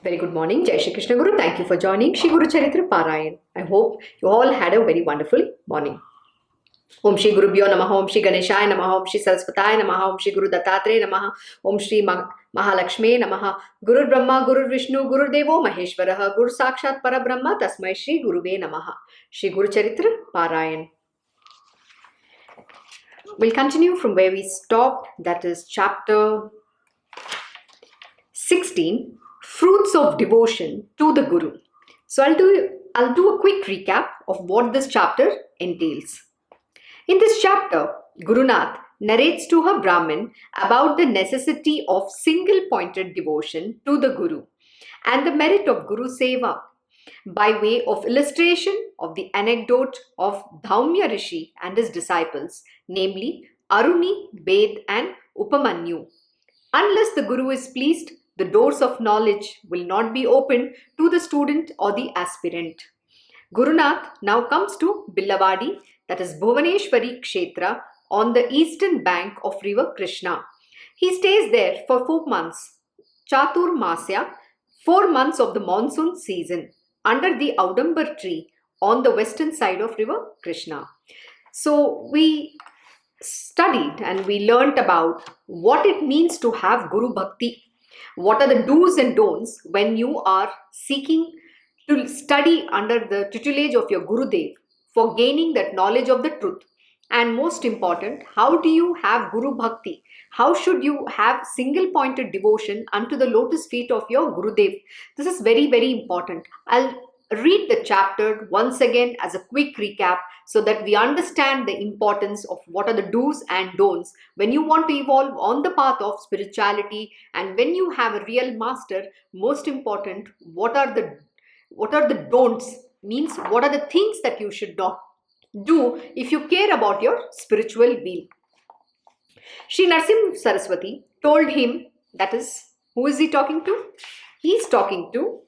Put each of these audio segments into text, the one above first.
Very good morning. Jai Shri Krishna Guru. Thank you for joining Shri Guru Charitra Parayan. I hope you all had a very wonderful morning. Om Shri Guru Bhyo Namaha, Om Shri Ganeshaya Namaha, Om Shri Saraswataya Namaha, Om Shri Guru Dattatreya Namaha, Om Shri Mahalakshmi Namaha, Guru Brahma, Guru Vishnu, Guru Devo Maheshwaraha, Guru Sakshat Parabrahma, Tasmai Shri Guruve Namaha. Shri Guru Charitra Parayan. We'll continue from where we stopped, that is chapter 16, Fruits of Devotion to the Guru. So I'll do a quick recap of what this chapter entails. In this chapter, Guru Nath narrates to her Brahmin about the necessity of single-pointed devotion to the Guru and the merit of Guru Seva by way of illustration of the anecdote of Dhaumaya Rishi and his disciples, namely Aruni, Baid and Upamanyu. Unless the Guru is pleased, the doors of knowledge will not be opened to the student or the aspirant. Guru Nath now comes to Billavadi, that is Bhuvaneswari Kshetra, on the eastern bank of river Krishna. He stays there for 4 months, Chatur Masya, 4 months of the monsoon season, under the Audambar tree on the western side of river Krishna. So we studied and we learnt about what it means to have Guru Bhakti. What are the do's and don'ts when you are seeking to study under the tutelage of your Gurudev for gaining that knowledge of the truth? And most important, how do you have Guru Bhakti? How should you have single-pointed devotion unto the lotus feet of your Gurudev? This is very, very important. I'll read the chapter once again as a quick recap so that we understand the importance of what are the do's and don'ts when you want to evolve on the path of spirituality, and when you have a real master, most important, what are the don'ts, means what are the things that you should not do if you care about your spiritual wheel. Srinarsima Saraswati told him, that is, who is he talking to? He is talking to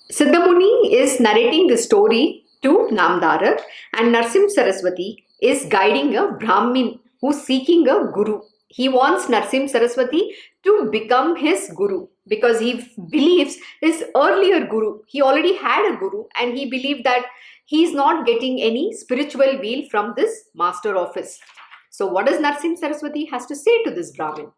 Siddhamuni is narrating the story to Namdarar, and Narsim Saraswati is guiding a Brahmin who's seeking a Guru. He wants Narsim Saraswati to become his Guru because he believes his earlier Guru, he already had a Guru, and he believed that he's not getting any spiritual wheel from this master office. So what does Narsim Saraswati has to say to this Brahmin?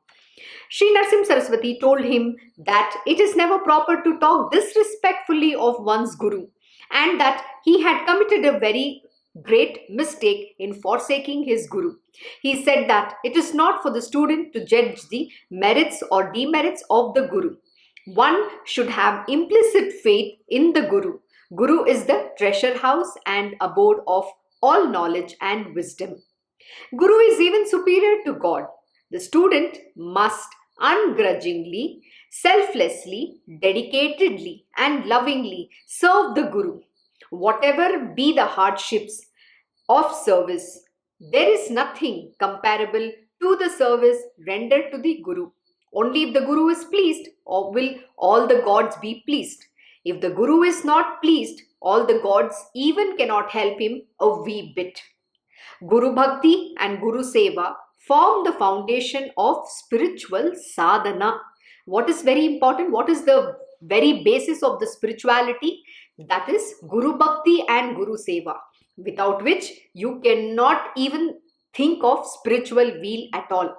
Srinarsima Saraswati told him that it is never proper to talk disrespectfully of one's Guru, and that he had committed a very great mistake in forsaking his Guru. He said that it is not for the student to judge the merits or demerits of the Guru. One should have implicit faith in the Guru. Guru is the treasure house and abode of all knowledge and wisdom. Guru is even superior to God. The student must ungrudgingly, selflessly, dedicatedly, and lovingly serve the Guru. Whatever be the hardships of service, there is nothing comparable to the service rendered to the Guru. Only if the Guru is pleased, or will all the gods be pleased. If the Guru is not pleased, all the gods even cannot help him a wee bit. Guru Bhakti and Guru Seva form the foundation of spiritual sadhana. What is very important? What is the very basis of the spirituality? That is Guru Bhakti and Guru Seva, without which you cannot even think of spiritual wheel at all.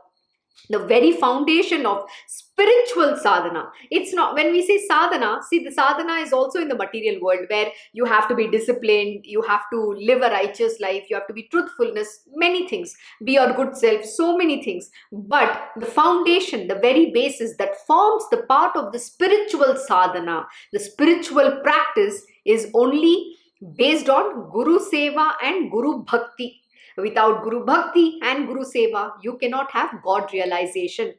The very foundation of spiritual sadhana. It's not, when we say sadhana, see, the sadhana is also in the material world where you have to be disciplined, you have to live a righteous life, you have to be truthfulness, many things, be your good self, so many things. But the foundation, the very basis that forms the part of the spiritual sadhana, the spiritual practice, is only based on Guru Seva and Guru Bhakti. Without Guru Bhakti and Guru Seva, you cannot have God realization.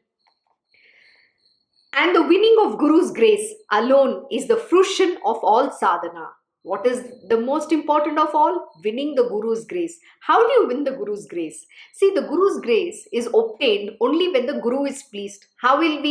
And the winning of Guru's grace alone is the fruition of all sadhana. What is the most important of all? Winning the Guru's grace. How do you win the Guru's grace? See, the Guru's grace is obtained only when the Guru is pleased. How will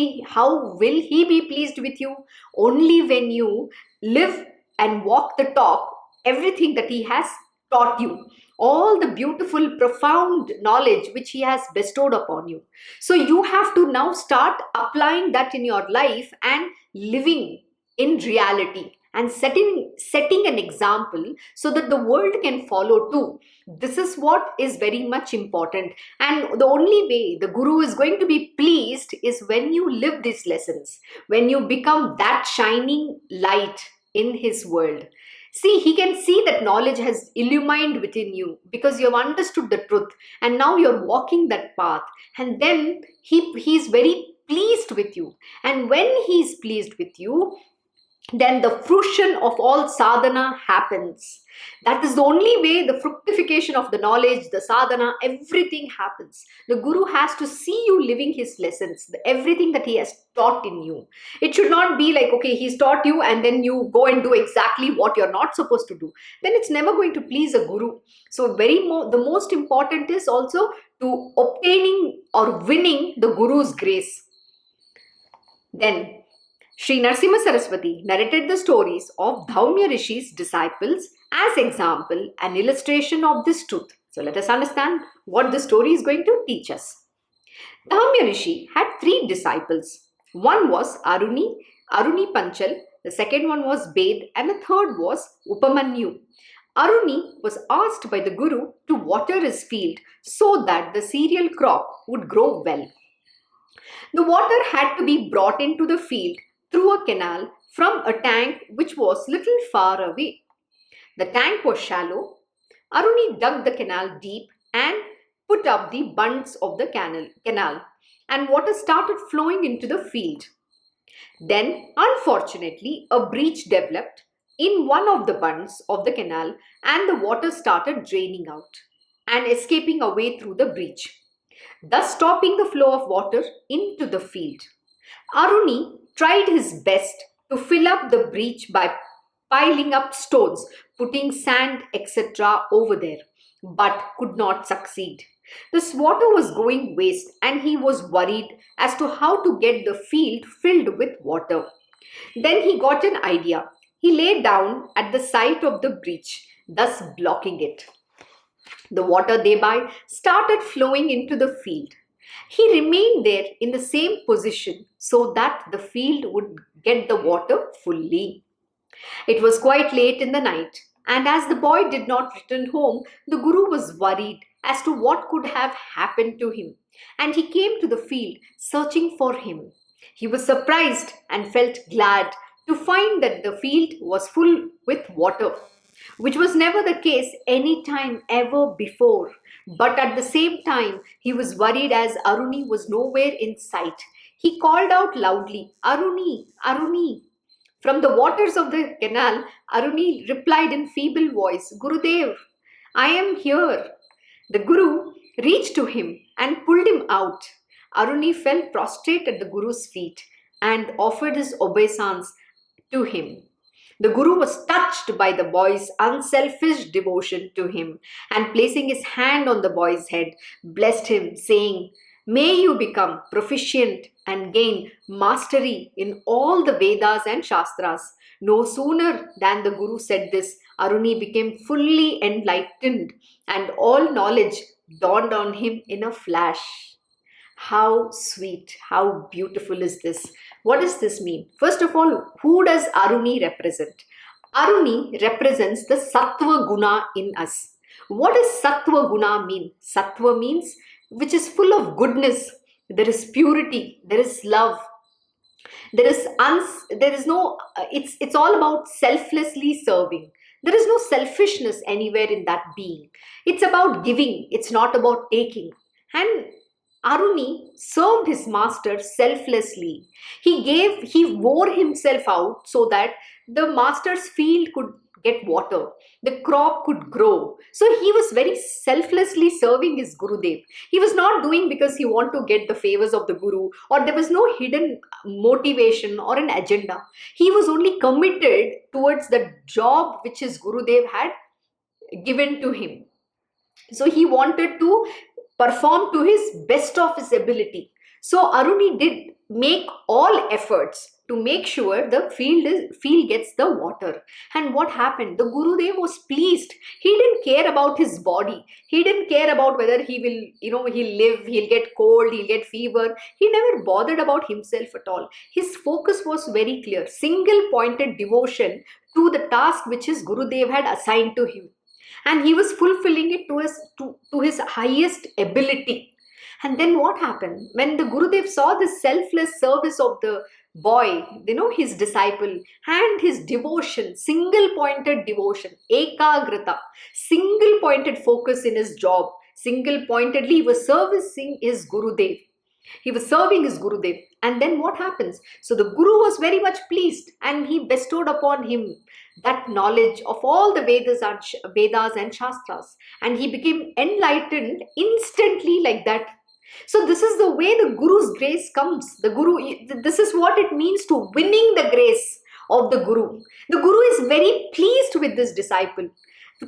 he be pleased with you? Only when you live and walk the talk, everything that he has taught you. all the beautiful, profound knowledge which he has bestowed upon you. So you have to now start applying that in your life and living in reality and setting an example so that the world can follow too. This is what is very much important. And the only way the Guru is going to be pleased is when you live these lessons, when you become that shining light in his world. See, he can see that knowledge has illumined within you because you have understood the truth and now you're walking that path. And then he's very pleased with you. And when he's pleased with you, then the fruition of all sadhana happens. That is the only way the fructification of the knowledge, the sadhana, everything happens. The Guru has to see you living his lessons, everything that he has taught in you. It should not be like, okay, he's taught you and then you go and do exactly what you're not supposed to do. Then it's never going to please a Guru. So the most important is also to obtaining or winning the Guru's grace. Then Srinarsima Saraswati narrated the stories of Dhaumaya Rishi's disciples as example and illustration of this truth. So let us understand what the story is going to teach us. Dhaumaya Rishi had 3 disciples. One was Aruni Panchal, the second one was Baid, and the third was Upamanyu. Aruni was asked by the Guru to water his field so that the cereal crop would grow well. The water had to be brought into the field through a canal from a tank which was little far away. The tank was shallow. Aruni dug the canal deep and put up the bunds of the canal, and water started flowing into the field. Then, unfortunately, a breach developed in one of the bunds of the canal and the water started draining out and escaping away through the breach, thus stopping the flow of water into the field. Aruni tried his best to fill up the breach by piling up stones, putting sand, etc. over there, but could not succeed. This water was going waste and he was worried as to how to get the field filled with water. Then he got an idea. He lay down at the site of the breach, thus blocking it. The water thereby started flowing into the field. He remained there in the same position so that the field would get the water fully. It was quite late in the night, and as the boy did not return home, the Guru was worried as to what could have happened to him, and he came to the field searching for him. He was surprised and felt glad to find that the field was full with water, which was never the case any time ever before. But at the same time, he was worried as Aruni was nowhere in sight. He called out loudly, "Aruni, Aruni." From the waters of the canal, Aruni replied in feeble voice, "Gurudev, I am here." The Guru reached to him and pulled him out. Aruni fell prostrate at the Guru's feet and offered his obeisance to him. The Guru was touched by the boy's unselfish devotion to him and placing his hand on the boy's head, blessed him, saying, "May you become proficient and gain mastery in all the Vedas and Shastras." No sooner than the Guru said this, Aruni became fully enlightened and all knowledge dawned on him in a flash. How sweet, how beautiful is this? What does this mean? First of all, who does Aruni represent? Aruni represents the Sattva Guna in us. What does Sattva Guna mean? Sattva means which is full of goodness. There is purity, there is love. It's all about selflessly serving. There is no selfishness anywhere in that being. It's about giving, it's not about taking. And Aruni served his master selflessly. He wore himself out so that the master's field could get water, the crop could grow. So he was very selflessly serving his Gurudev. He was not doing because he wanted to get the favors of the Guru, or there was no hidden motivation or an agenda. He was only committed towards the job which his Gurudev had given to him. So he wanted to perform to his best of his ability. So Aruni did make all efforts to make sure the field gets the water. And what happened? The Gurudev was pleased. He didn't care about his body. He didn't care about whether he will, he'll live, he'll get cold, he'll get fever. He never bothered about himself at all. His focus was very clear. Single pointed devotion to the task which his Gurudev had assigned to him. And he was fulfilling it to his highest ability. And then what happened? When the Gurudev saw the selfless service of the boy, his disciple, and his devotion, single-pointed devotion, ekagrata, single-pointed focus in his job, single-pointedly he was servicing his Gurudev. He was serving his Gurudev. And then what happens? So the Guru was very much pleased, and he bestowed upon him that knowledge of all the Vedas and Shastras. And he became enlightened instantly like that. So this is the way the Guru's grace comes. This is what it means to winning the grace of the Guru. The Guru is very pleased with this disciple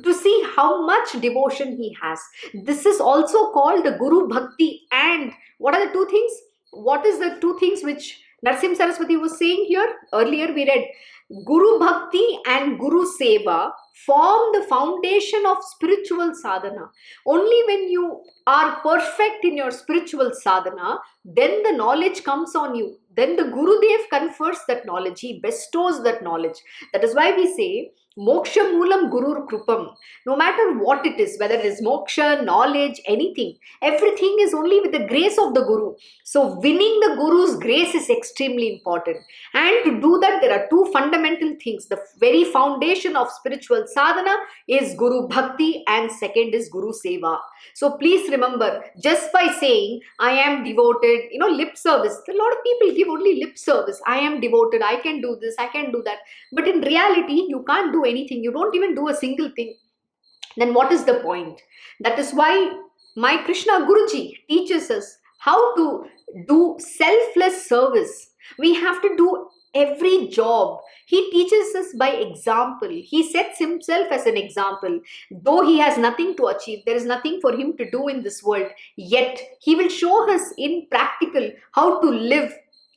to see how much devotion he has. This is also called the Guru Bhakti. And what are the two things? What is the two things which Narasimha Saraswati was saying here? Earlier we read Guru Bhakti and Guru Seva form the foundation of spiritual sadhana. Only when you are perfect in your spiritual sadhana, then the knowledge comes on you. Then the Gurudev confers that knowledge. He bestows that knowledge. That is why we say, Moksha Moolam Gurur Krupam. No matter what it is, whether it is moksha, knowledge, anything, everything is only with the grace of the Guru. So winning the Guru's grace is extremely important. And to do that, there are two fundamental things. The very foundation of spiritual sadhana is Guru Bhakti, and second is Guru Seva. So please remember, just by saying, I am devoted, lip service. A lot of people give only lip service. I am devoted, I can do this, I can do that. But in reality, you can't do anything. You don't even do a single thing. Then what is the point? That is why my Krishna Guruji teaches us how to do selfless service. We have to do every job. He teaches us by example. He sets himself as an example. Though he has nothing to achieve, there is nothing for him to do in this world, yet he will show us in practical how to live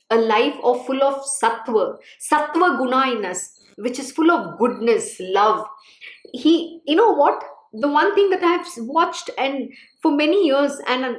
a life full of sattva guna in us, which is full of goodness, love. The one thing that I have watched and for many years and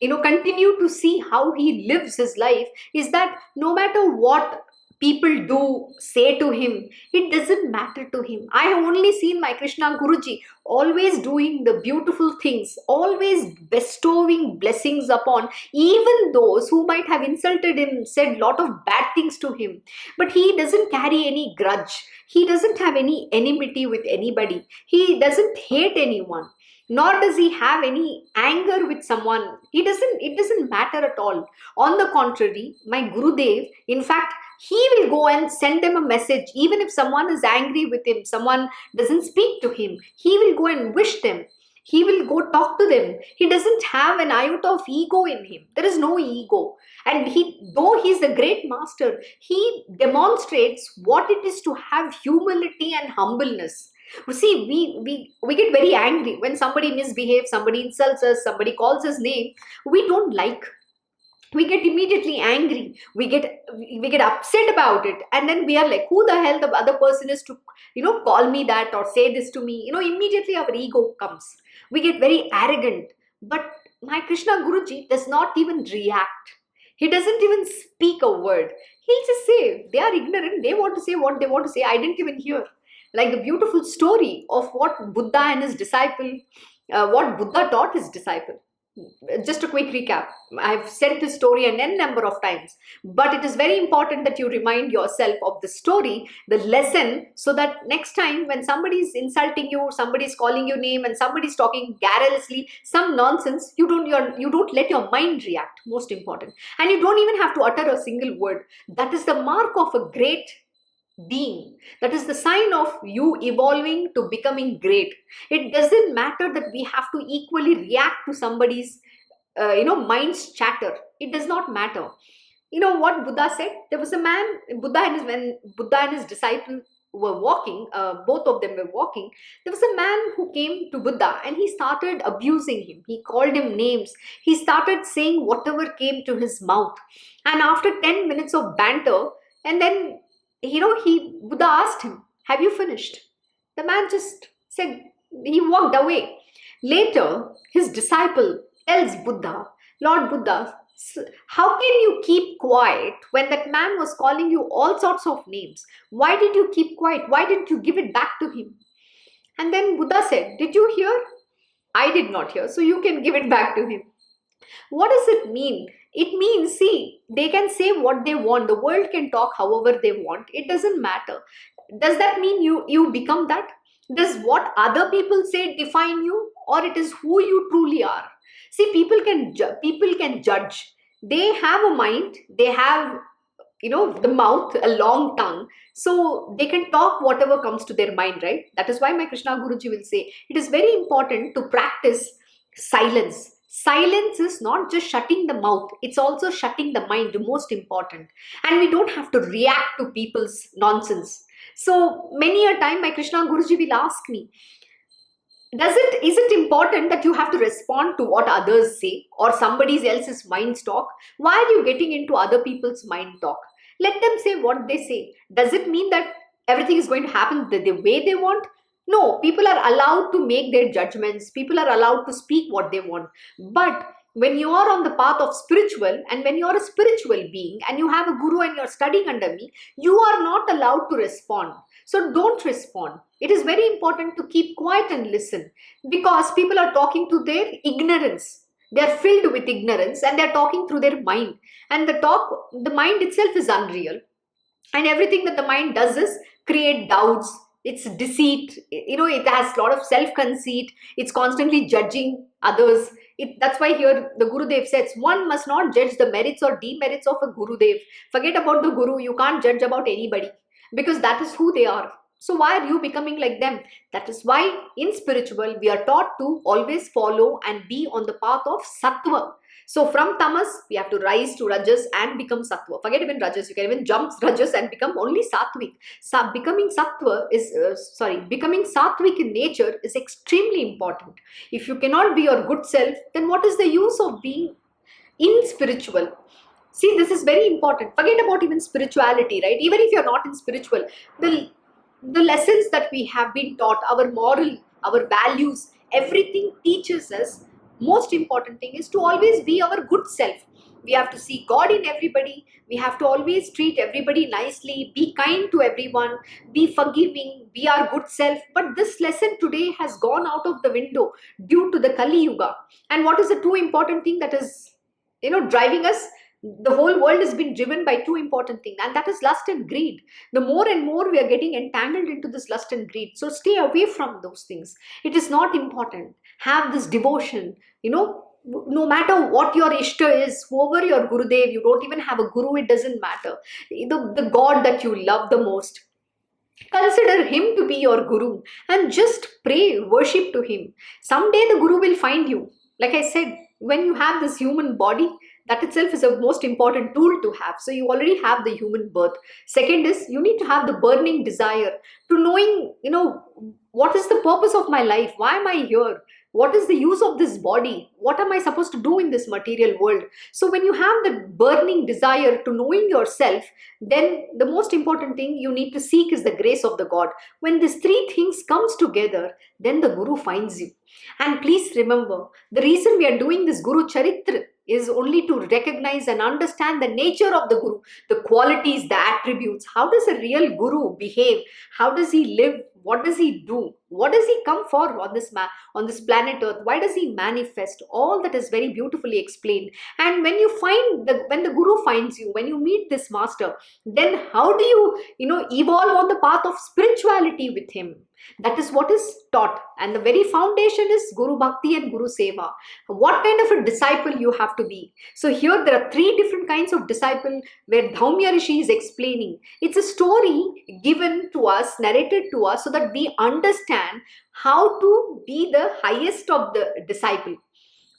continue to see how he lives his life is that no matter what people do, say to him, it doesn't matter to him. I have only seen my Krishna Guruji always doing the beautiful things, always bestowing blessings upon even those who might have insulted him, said lot of bad things to him. But he doesn't carry any grudge. He doesn't have any enmity with anybody. He doesn't hate anyone. Nor does he have any anger with someone. It doesn't matter at all. On the contrary, my Gurudev, in fact, he will go and send them a message. Even if someone is angry with him, someone doesn't speak to him, he will go and wish them. He will go talk to them. He doesn't have an iota of ego in him. There is no ego. And though he is a great master, he demonstrates what it is to have humility and humbleness. You see, we get very angry when somebody misbehaves, somebody insults us, somebody calls us name. We don't like. We get immediately angry. We get upset about it, and then we are like, who the hell the other person is to call me that or say this to me? Immediately our ego comes. We get very arrogant. But my Krishna Guruji does not even react. He doesn't even speak a word. He'll just say, they are ignorant. They want to say what they want to say. I didn't even hear. Like the beautiful story of what Buddha and his disciple, what Buddha taught his disciple. Just a quick recap. I've said this story an n number of times, but it is very important that you remind yourself of the story, the lesson, so that next time when somebody is insulting you, somebody is calling your name, and somebody is talking garrulously, some nonsense, you don't let your mind react. Most important, and you don't even have to utter a single word. That is the mark of a great being. That is the sign of you evolving to becoming great. It doesn't matter that we have to equally react to somebody's mind's chatter. It does not matter. You know what Buddha said? There was a man, when Buddha and his disciple were walking, both of them were walking, there was a man who came to Buddha and he started abusing him. He called him names. He started saying whatever came to his mouth. And after 10 minutes of banter, And then, Buddha asked him, have you finished? The man just said, he walked away. Later, his disciple tells Buddha, Lord Buddha, how can you keep quiet when that man was calling you all sorts of names? Why did you keep quiet? Why didn't you give it back to him? And then Buddha said, did you hear? I did not hear, so you can give it back to him. What does it mean? It means, see, they can say what they want. The world can talk however they want. It doesn't matter. Does that mean you become that? Does what other people say define you, or it is who you truly are? See, people can judge. They have a mind. They have, the mouth, a long tongue, so they can talk whatever comes to their mind, right? That is why my Krishna Guruji will say it is very important to practice silence. Silence is not just shutting the mouth, it's also shutting the mind, the most important. And we don't have to react to people's nonsense. So many a time my Krishna Guruji will ask me, is it important that you have to respond to what others say or somebody else's mind talk? Why are you getting into other people's mind talk? Let them say what they say. Does it mean that everything is going to happen the way they want? No, people are allowed to make their judgments. People are allowed to speak what they want. But when you are on the path of spiritual, and when you are a spiritual being and you have a guru and you're studying under me, you are not allowed to respond. So don't respond. It is very important to keep quiet and listen, because people are talking to their ignorance. They are filled with ignorance and they are talking through their mind. And the mind itself is unreal. And everything that the mind does is create doubts. It's deceit. It has a lot of self-conceit. It's constantly judging others. That's why here the Gurudev says, one must not judge the merits or demerits of a Gurudev. Forget about the Guru. You can't judge about anybody, because that is who they are. So why are you becoming like them? That is why in spiritual, we are taught to always follow and be on the path of sattva. So from tamas, we have to rise to rajas and become sattva. Forget even rajas. You can even jump rajas and become only sattvic. Becoming sattvic in nature is extremely important. If you cannot be your good self, then what is the use of being in spiritual? See, this is very important. Forget about even spirituality, right? Even if you're not in spiritual, the lessons that we have been taught, our moral, our values, everything teaches us. Most important thing is to always be our good self. We have to see God in everybody. We have to always treat everybody nicely, be kind to everyone, be forgiving, be our good self. But this lesson today has gone out of the window due to the Kali Yuga. And what is the two important thing that is, driving us? The whole world has been driven by two important things, and that is lust and greed. The more and more we are getting entangled into this lust and greed. So stay away from those things. It is not important. Have this devotion, no matter what your Ishta is, whoever your Gurudev, you don't even have a Guru, it doesn't matter. The God that you love the most, consider him to be your Guru and just pray, worship to him. Someday the Guru will find you. Like I said, when you have this human body, that itself is a most important tool to have. So you already have the human birth. Second is, you need to have the burning desire to knowing, what is the purpose of my life? Why am I here? What is the use of this body? What am I supposed to do in this material world? So when you have the burning desire to knowing yourself, then the most important thing you need to seek is the grace of the God. When these three things comes together, then the Guru finds you. And please remember, the reason we are doing this Guru Charitra is only to recognize and understand the nature of the Guru, the qualities, the attributes. How does a real Guru behave? How does he live? What does he do? What does he come for on this planet Earth? Why does he manifest? All that is very beautifully explained. And when when the Guru finds you, when you meet this master, then how do you, evolve on the path of spirituality with him? That is what is taught. And the very foundation is Guru Bhakti and Guru Seva. What kind of a disciple you have to be? So here there are three different kinds of disciple where Dhaumaya Rishi is explaining. It's a story given to us, narrated to us, so that we understand how to be the highest of the disciple,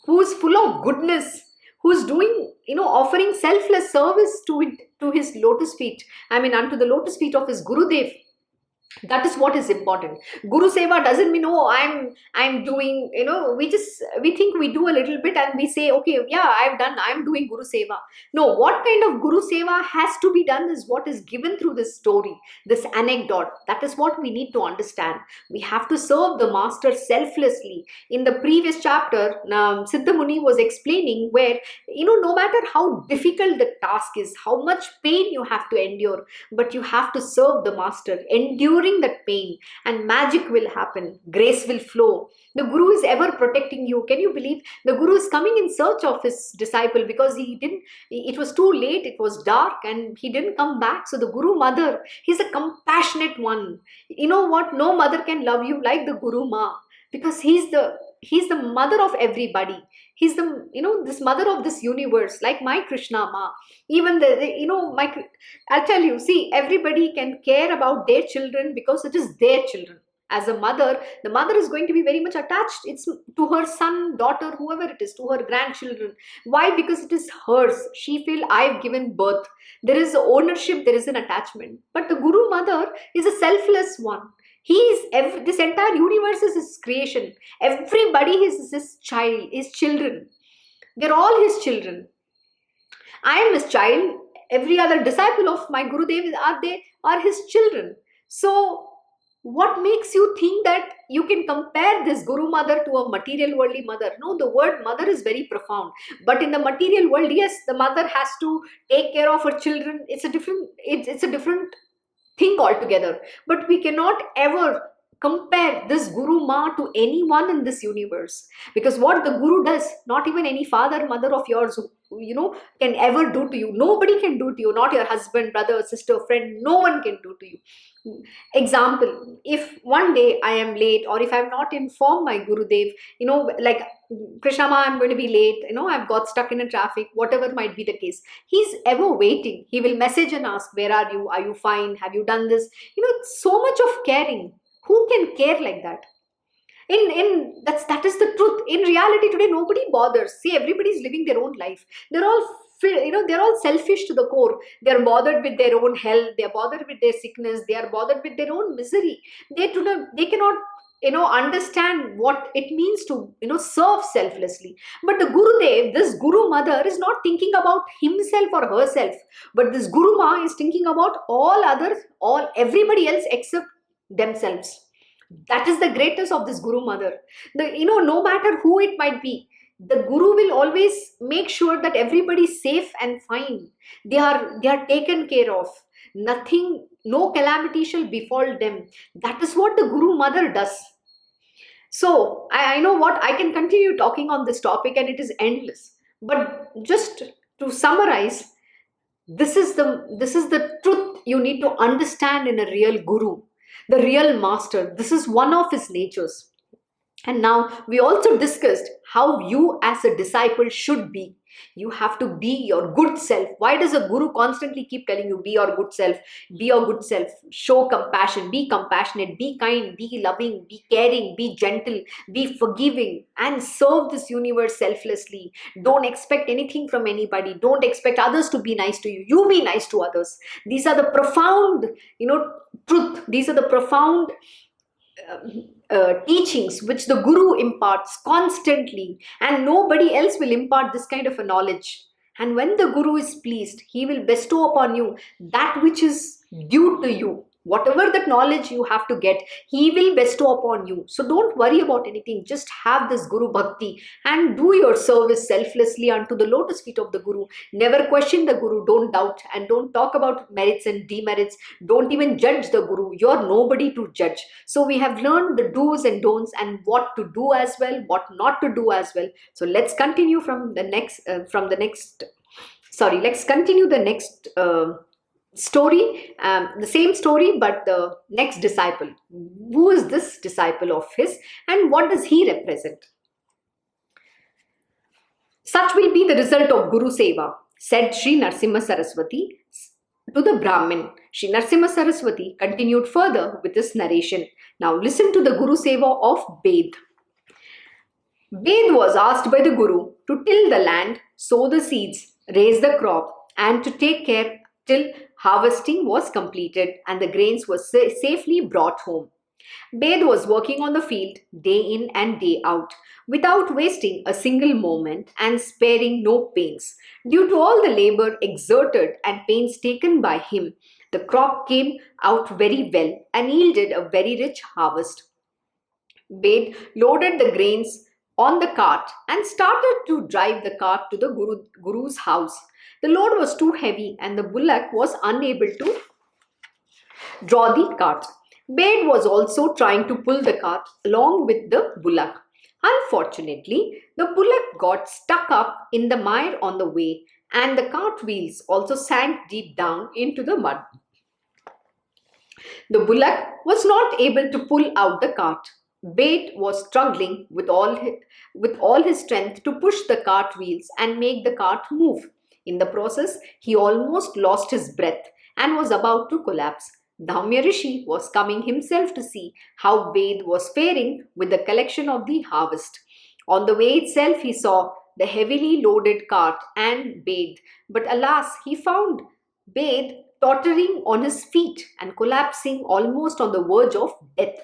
who is full of goodness, who is doing, offering selfless service to his lotus feet. Unto the lotus feet of his Gurudev. That is what is important. Guru Seva doesn't mean, oh, I'm doing, we think we do a little bit and we say, okay, yeah, I'm doing Guru Seva. No, what kind of Guru Seva has to be done is what is given through this story, this anecdote. That is what we need to understand. We have to serve the master selflessly. In the previous chapter, Siddha Muni was explaining where, no matter how difficult the task is, how much pain you have to endure, but you have to serve the master, enduring that pain, and magic will happen, grace will flow. The Guru is ever protecting you. Can you believe? The Guru is coming in search of his disciple because it was too late, it was dark, and he didn't come back. So the Guru Mother, he's a compassionate one. You know what? No mother can love you like the Guru Ma, because he's the mother of everybody. He's the, this mother of this universe, like my Krishna Ma. Even I'll tell you, see, everybody can care about their children because it is their children. As a mother, the mother is going to be very much attached. It's to her son, daughter, whoever it is, to her grandchildren. Why? Because it is hers. She feel, I've given birth. There is ownership, there is an attachment. But the Guru Mother is a selfless one. This entire universe is his creation. Everybody is his child, his children. They're all his children. I am his child. Every other disciple of my Gurudeva are his children. So what makes you think that you can compare this Guru Mother to a material worldly mother? No, the word mother is very profound. But in the material world, yes, the mother has to take care of her children. It's a different thing altogether. But we cannot ever compare this Guru Ma to anyone in this universe, because what the Guru does, not even any father, mother of yours can ever do to you. Nobody can do to you, not your husband, brother, sister, friend. No one can do to you. Example, if one day I am late, or if I have not informed my Gurudev, like Krishna Ma, I'm going to be late, I've got stuck in a traffic, whatever might be the case, he's ever waiting. He will message and ask, where are you fine, have you done this? So much of caring. Who can care like that? That is the truth. In reality today, nobody bothers. See, everybody's living their own life. They're all selfish to the core. They're bothered with their own health. They're bothered with their sickness. They are bothered with their own misery. They cannot understand what it means to serve selflessly. But the Gurudev, this Guru Mother, is not thinking about himself or herself, but this Guru Ma is thinking about everybody else except themselves. That is the greatness of this Guru Mother. No matter who it might be, the Guru will always make sure that everybody is safe and fine. They are taken care of. Nothing, no calamity shall befall them. That is what the Guru Mother does. So I know what, I can continue talking on this topic and it is endless. But just to summarize, this is the truth you need to understand in a real Guru. The real master, this is one of his natures. And now we also discussed how you as a disciple should be. You have to be your good self. Why does a Guru constantly keep telling you, be your good self, be your good self, show compassion, be compassionate, be kind, be loving, be caring, be gentle, be forgiving, and serve this universe selflessly. Don't expect anything from anybody. Don't expect others to be nice to you. You be nice to others. These are the profound, truth. These are the profound teachings which the Guru imparts constantly, and nobody else will impart this kind of a knowledge. And when the Guru is pleased, he will bestow upon you that which is due to you. Whatever that knowledge you have to get, he will bestow upon you. So don't worry about anything. Just have this Guru Bhakti and do your service selflessly unto the lotus feet of the Guru. Never question the Guru. Don't doubt and don't talk about merits and demerits. Don't even judge the Guru. You're nobody to judge. So we have learned the do's and don'ts and what to do as well, what not to do as well. So let's continue let's continue the next story, the same story, but the next disciple. Who is this disciple of his and what does he represent? Such will be the result of Guru Seva, said Srinarsima Saraswati to the Brahmin. Srinarsima Saraswati continued further with this narration. Now listen to the Guru Seva of Baid. Baid was asked by the Guru to till the land, sow the seeds, raise the crop, and to take care till harvesting was completed and the grains were safely brought home. Baid was working on the field day in and day out without wasting a single moment and sparing no pains. Due to all the labor exerted and pains taken by him, the crop came out very well and yielded a very rich harvest. Baid loaded the grains on the cart and started to drive the cart to the Guru's house. The load was too heavy and the bullock was unable to draw the cart. Baid was also trying to pull the cart along with the bullock. Unfortunately, the bullock got stuck up in the mire on the way and the cart wheels also sank deep down into the mud. The bullock was not able to pull out the cart. Baid was struggling with all his strength to push the cart wheels and make the cart move. In the process, he almost lost his breath and was about to collapse. Dhaumaya Rishi was coming himself to see how Baid was faring with the collection of the harvest. On the way itself, he saw the heavily loaded cart and Baid, but alas, he found Baid tottering on his feet and collapsing almost on the verge of death.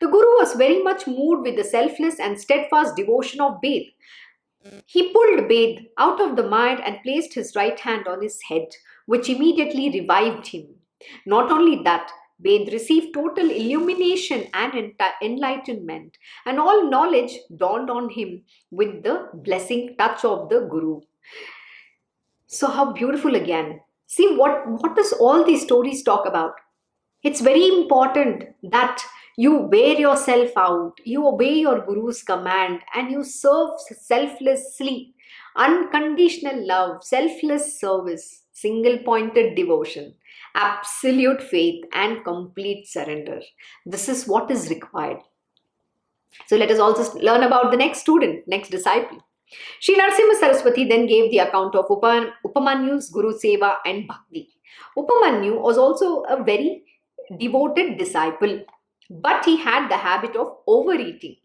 The Guru was very much moved with the selfless and steadfast devotion of Baid. He pulled Baid out of the mire and placed his right hand on his head, which immediately revived him. Not only that, Baid received total illumination and enlightenment, and all knowledge dawned on him with the blessing touch of the Guru. So how beautiful again. See what does all these stories talk about? It's very important that you wear yourself out, you obey your Guru's command, and you serve selflessly. Unconditional love, selfless service, single pointed devotion, absolute faith, and complete surrender. This is what is required. So let us also learn about the next student, next disciple. Srinarsima Saraswati then gave the account of Upamanyu's Guru Seva and Bhakti. Upamanyu was also a very devoted disciple, but he had the habit of overeating.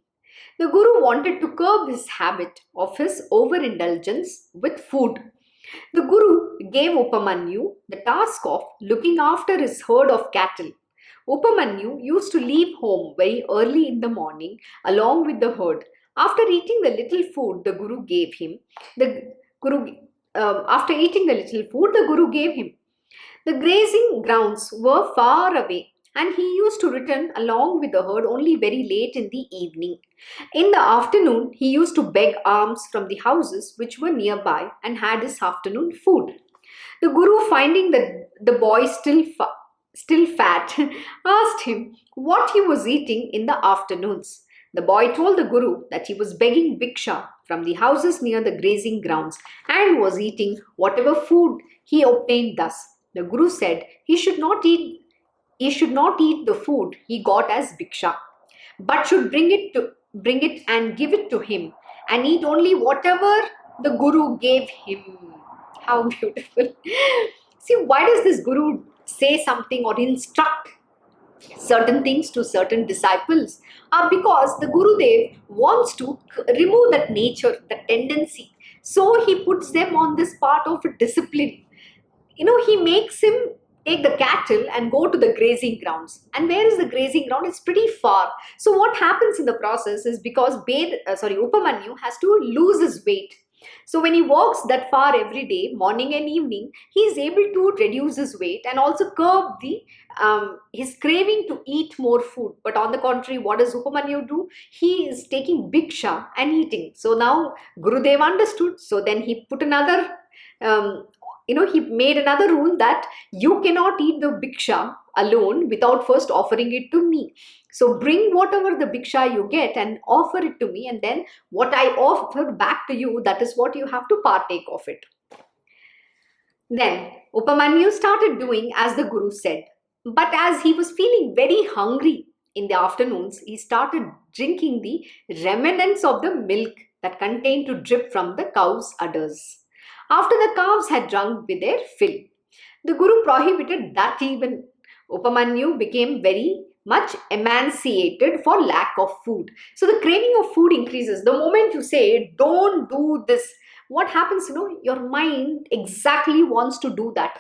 The Guru wanted to curb his habit of his overindulgence with food. The Guru gave Upamanyu the task of looking after his herd of cattle. Upamanyu used to leave home very early in the morning along with the herd. After eating the little food the Guru gave him, the Guru gave him. The grazing grounds were far away, and he used to return along with the herd only very late in the evening. In the afternoon, he used to beg alms from the houses which were nearby and had his afternoon food. The Guru, finding the boy still fat, asked him what he was eating in the afternoons. The boy told the Guru that he was begging bhiksha from the houses near the grazing grounds and was eating whatever food he obtained thus. The Guru said he should not eat the food he got as bhiksha, but should bring it and give it to him and eat only whatever the Guru gave him. How beautiful. See, why does this Guru say something or instruct certain things to certain disciples? Because the Gurudev wants to remove that nature, that tendency. So he puts them on this part of discipline. He makes him take the cattle and go to the grazing grounds. And where is the grazing ground? It's pretty far. So what happens in the process is, because Upamanyu has to lose his weight. So when he walks that far every day, morning and evening, he is able to reduce his weight and also curb his craving to eat more food. But on the contrary, what does Upamanyu do? He is taking bhiksha and eating. So now Gurudeva understood. So then he put another he made another rule that you cannot eat the bhiksha alone without first offering it to me. So bring whatever the bhiksha you get and offer it to me, and then what I offer back to you, that is what you have to partake of it. Then Upamanyu started doing as the Guru said. But as he was feeling very hungry in the afternoons, he started drinking the remnants of the milk that contained to drip from the cow's udders. After the calves had drunk with their fill, the Guru prohibited that even. Upamanyu became very much emaciated for lack of food. So the craving of food increases. The moment you say, don't do this, what happens? Your mind exactly wants to do that.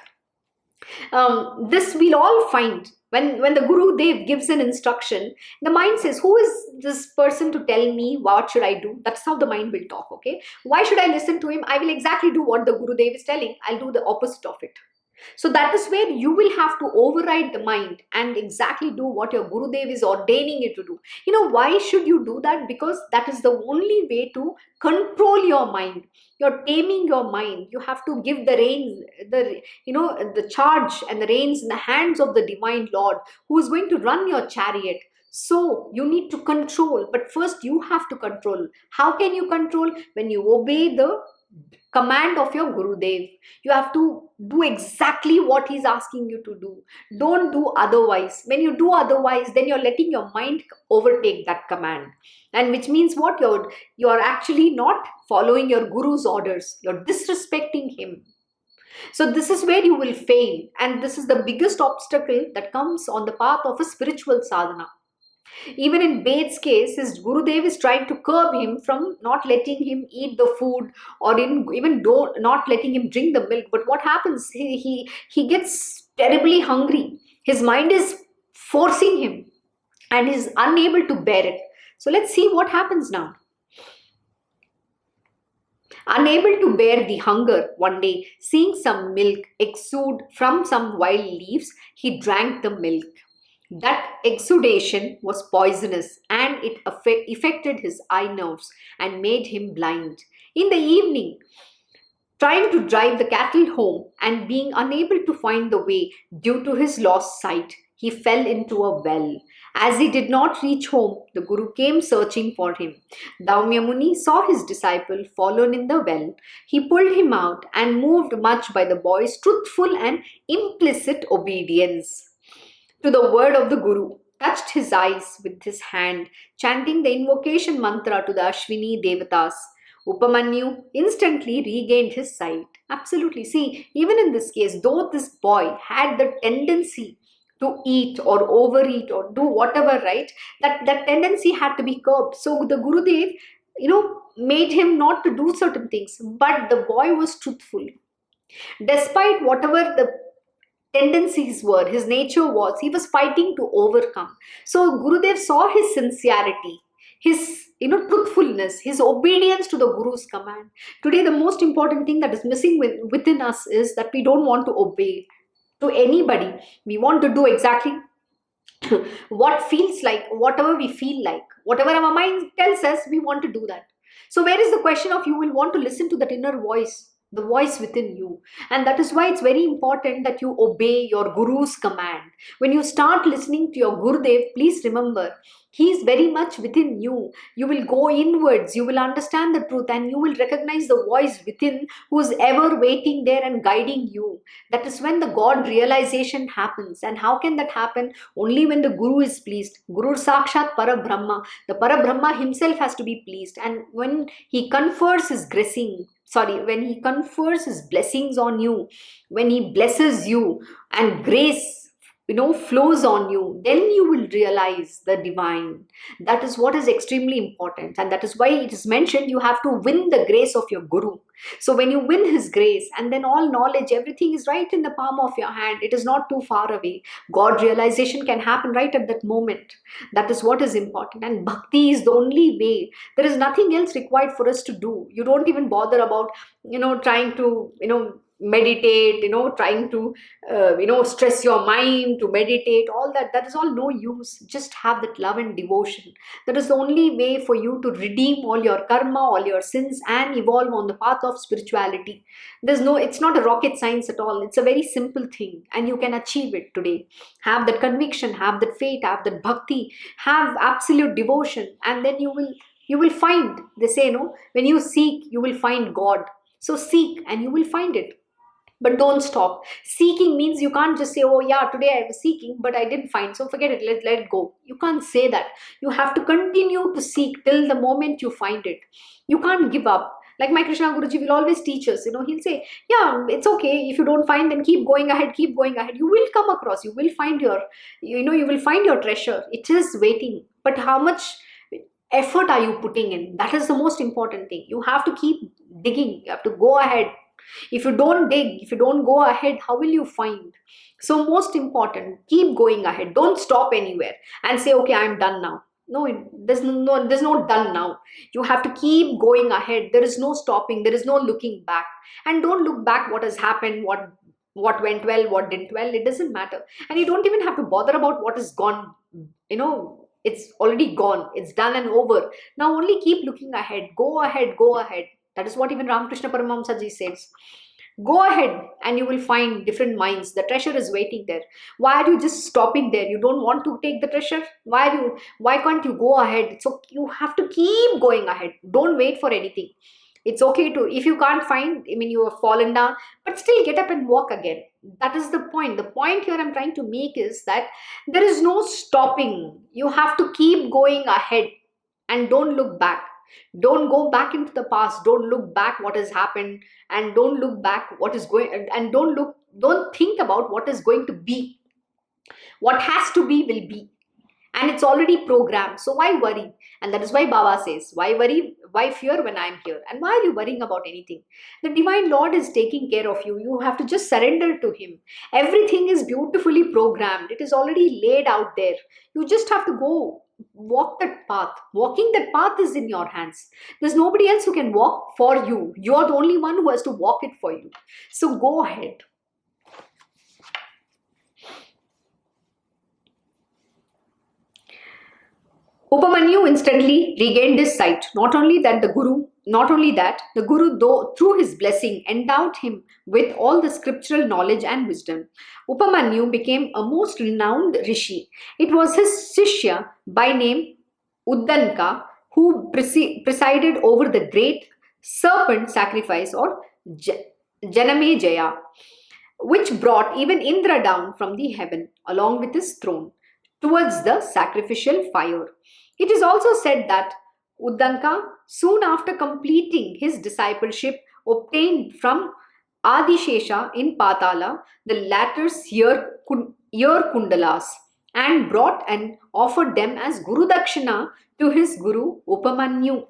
This we'll all find when the Guru Dev gives an instruction. The mind says, who is this person to tell me what should I do? That's how the mind will talk. Okay, why should I listen to him? I will exactly do what the Guru Dev is telling. I'll do the opposite of it. So that is where you will have to override the mind and exactly do what your Guru Dev is ordaining you to do. Why should you do that? Because that is the only way to control your mind. You're taming your mind. You have to give the reins, the charge and the reins in the hands of the divine Lord, who is going to run your chariot. So you need to control, but first you have to control. How can you control? When you obey the command of your Guru Dev. You have to do exactly what he's asking you to do. Don't do otherwise. When you do otherwise, then you're letting your mind overtake that command. And which means what? You're actually not following your Guru's orders. You're disrespecting him. So this is where you will fail. And this is the biggest obstacle that comes on the path of a spiritual sadhana. Even in Baid's case, his Gurudev is trying to curb him from not letting him eat the food, or not letting him drink the milk. But what happens? He gets terribly hungry. His mind is forcing him and he's unable to bear it. So let's see what happens now. Unable to bear the hunger, one day, seeing some milk exude from some wild leaves, he drank the milk. That exudation was poisonous, and it affected his eye nerves and made him blind. In the evening, trying to drive the cattle home and being unable to find the way due to his lost sight, he fell into a well. As he did not reach home, the Guru came searching for him. Dhaumaya Muni saw his disciple fallen in the well. He pulled him out and, moved much by the boy's truthful and implicit obedience to the word of the Guru, touched his eyes with his hand, chanting the invocation mantra to the Ashwini Devatas. Upamanyu instantly regained his sight. Absolutely. See, even in this case, though this boy had the tendency to eat or overeat or do whatever, right, that tendency had to be curbed. So the Gurudev, made him not to do certain things, but the boy was truthful. Despite whatever the tendencies were, his nature was, he was fighting to overcome. So Gurudev saw his sincerity, his truthfulness, his obedience to the Guru's command. Today, the most important thing that is missing within us is that we don't want to obey to anybody. We want to do exactly what feels like, whatever we feel like, whatever our mind tells us, we want to do that. So where is the question of you will want to listen to that inner voice, the voice within you? And that is why it's very important that you obey your Guru's command. When you start listening to your Gurudev, please remember, he is very much within you. You will go inwards, you will understand the truth, and you will recognize the voice within who is ever waiting there and guiding you. That is when the God realization happens. And how can that happen? Only when the Guru is pleased. Guru Sakshat Parabrahma. The Parabrahma himself has to be pleased. And when he confers his when he confers his blessings on you, when he blesses you and grace flows on you, then you will realize the divine. That is what is extremely important, and that is why it is mentioned you have to win the grace of your Guru. So when you win his grace, and then all knowledge, everything is right in the palm of your hand, it is not too far away. God realization can happen right at that moment. That is what is important, and bhakti is the only way. There is nothing else required for us to do. You don't even bother about trying to meditate, trying to stress your mind to meditate. All that is all no use. Just have that love and devotion. That is the only way for you to redeem all your karma, all your sins, and evolve on the path of spirituality. It's not a rocket science at all. It's a very simple thing, and you can achieve it today. Have that conviction, have that faith, have that bhakti, have absolute devotion, and then you will find. They say, when you seek, you will find God. So seek and you will find it. But don't stop. Seeking means you can't just say, oh yeah, today I was seeking, but I didn't find, so forget it, let it go. You can't say that. You have to continue to seek till the moment you find it. You can't give up. Like my Krishna Guruji will always teach us, he'll say, yeah, it's okay. If you don't find, then keep going ahead, keep going ahead. You will come across, you will find you will find your treasure. It is waiting. But how much effort are you putting in? That is the most important thing. You have to keep digging. You have to go ahead. If you don't dig, if you don't go ahead, how will you find? So most important, keep going ahead. Don't stop anywhere and say, okay, I'm done now. No, there's no done now. You have to keep going ahead. There is no stopping. There is no looking back. And don't look back what has happened, what went well, what didn't well. It doesn't matter. And you don't even have to bother about what is gone. It's already gone. It's done and over. Now only keep looking ahead. Go ahead, go ahead. That is what even Ramakrishna Paramahamsa ji says. Go ahead and you will find different minds. The treasure is waiting there. Why are you just stopping there? You don't want to take the treasure? Why can't you go ahead? So you have to keep going ahead. Don't wait for anything. It's okay to, if you can't find, you have fallen down, but still get up and walk again. That is the point. The point here I'm trying to make is that there is no stopping. You have to keep going ahead and don't look back. Don't go back into the past. Don't look back what has happened, and don't look back what is going, and don't think about what is going to be. What has to be will be. And it's already programmed. So why worry? And that is why Baba says, why worry? Why fear when I'm here? And why are you worrying about anything? The Divine Lord is taking care of you. You have to just surrender to Him. Everything is beautifully programmed. It is already laid out there. You just have to go walk that path. Walking that path is in your hands. There's nobody else who can walk for you. You're the only one who has to walk it for you. So go ahead. Upamanyu instantly regained his sight. Not only that, the Guru, though through his blessing, endowed him with all the scriptural knowledge and wisdom. Upamanyu became a most renowned rishi. It was his Shishya by name Uddanka who presided over the great serpent sacrifice or Janamejaya, which brought even Indra down from the heaven along with his throne towards the sacrificial fire. It is also said that Uddanka, soon after completing his discipleship, obtained from Adishesha in Patala the latter's ear kundalas and brought and offered them as Guru Dakshana to his Guru Upamanyu.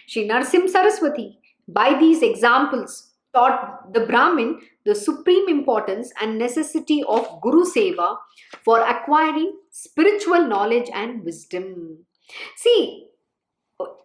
Srinarsima Saraswati, by these examples, taught the Brahmin the supreme importance and necessity of Guru Seva for acquiring spiritual knowledge and wisdom. See,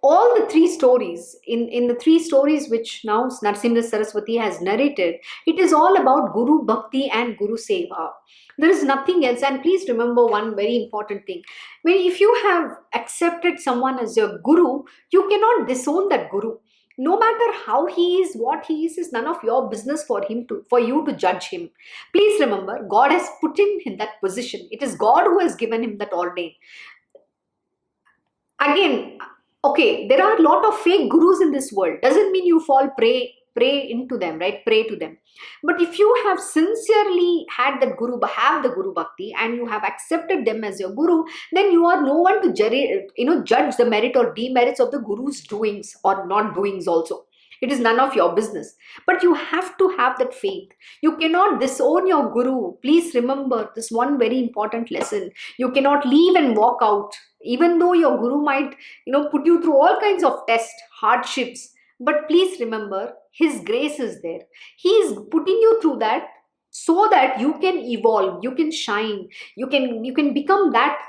all the three stories, in the three stories which now Narasimha Saraswati has narrated, it is all about Guru Bhakti and Guru Seva. There is nothing else. And please remember one very important thing. If you have accepted someone as your Guru, you cannot disown that Guru. No matter how he is, what he is none of your business for you to judge him. Please remember, God has put him in that position. It is God who has given him that ordain. Again, okay, there are a lot of fake gurus in this world. Doesn't mean you fall prey into them, right? Pray to them. But if you have sincerely have the Guru Bhakti and you have accepted them as your Guru, then you are no one to judge the merit or demerits of the Guru's doings or not doings also. It is none of your business. But you have to have that faith. You cannot disown your Guru. Please remember this one very important lesson. You cannot leave and walk out. Even though your Guru might, put you through all kinds of tests, hardships. But please remember, His grace is there. He is putting you through that so that you can evolve, you can shine, you can become that,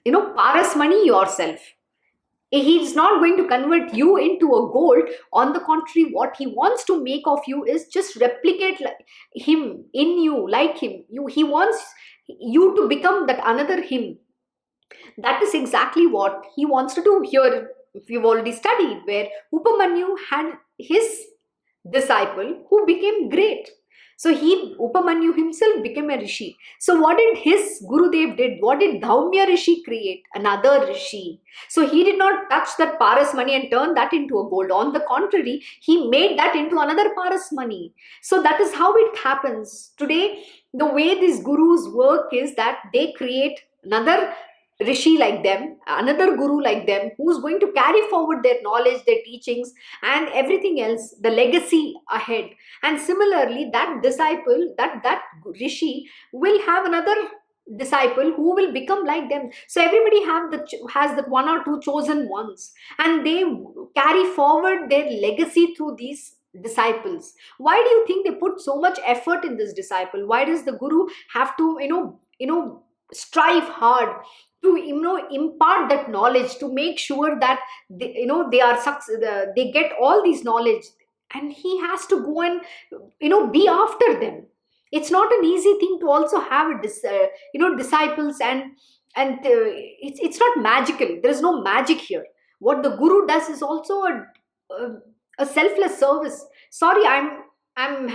Parasmani yourself. He is not going to convert you into a gold. On the contrary, what he wants to make of you is just replicate him in you, like him. He wants you to become that another him. That is exactly what he wants to do here. We've already studied where Upamanyu had his disciple who became great. So Upamanyu himself became a rishi. So what did his Gurudev did? What did Dhaumaya Rishi create? Another rishi. So he did not touch that Parasmani and turn that into a gold. On the contrary, he made that into another Parasmani. So that is how it happens. Today, the way these gurus work is that they create another rishi like them, another guru like them, who's going to carry forward their knowledge, their teachings and everything else, the legacy ahead. And similarly, that disciple, that rishi will have another disciple who will become like them. So everybody has that one or two chosen ones, and they carry forward their legacy through these disciples? Why do you think they put so much effort in this disciple? Why does the guru have to strive hard to impart that knowledge, to make sure that they are they get all these knowledge, and he has to go and be after them. It's not an easy thing to also have disciples, and it's not magical. There is no magic here. What the guru does is also a, a selfless service. Sorry, I'm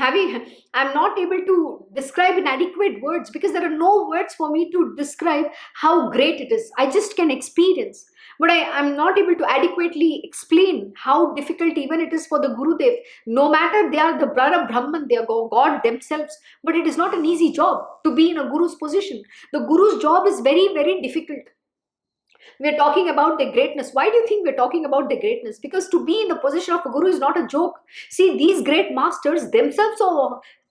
not able to describe in adequate words, because there are no words for me to describe how great it is. I just can experience, but I'm not able to adequately explain how difficult even it is for the Gurudev. No matter they are the brother Brahman, they are God themselves, but it is not an easy job to be in a guru's position. The guru's job is very, very difficult. We're talking about their greatness. Why do you think we're talking about their greatness? Because to be in the position of a guru is not a joke. See, these great masters themselves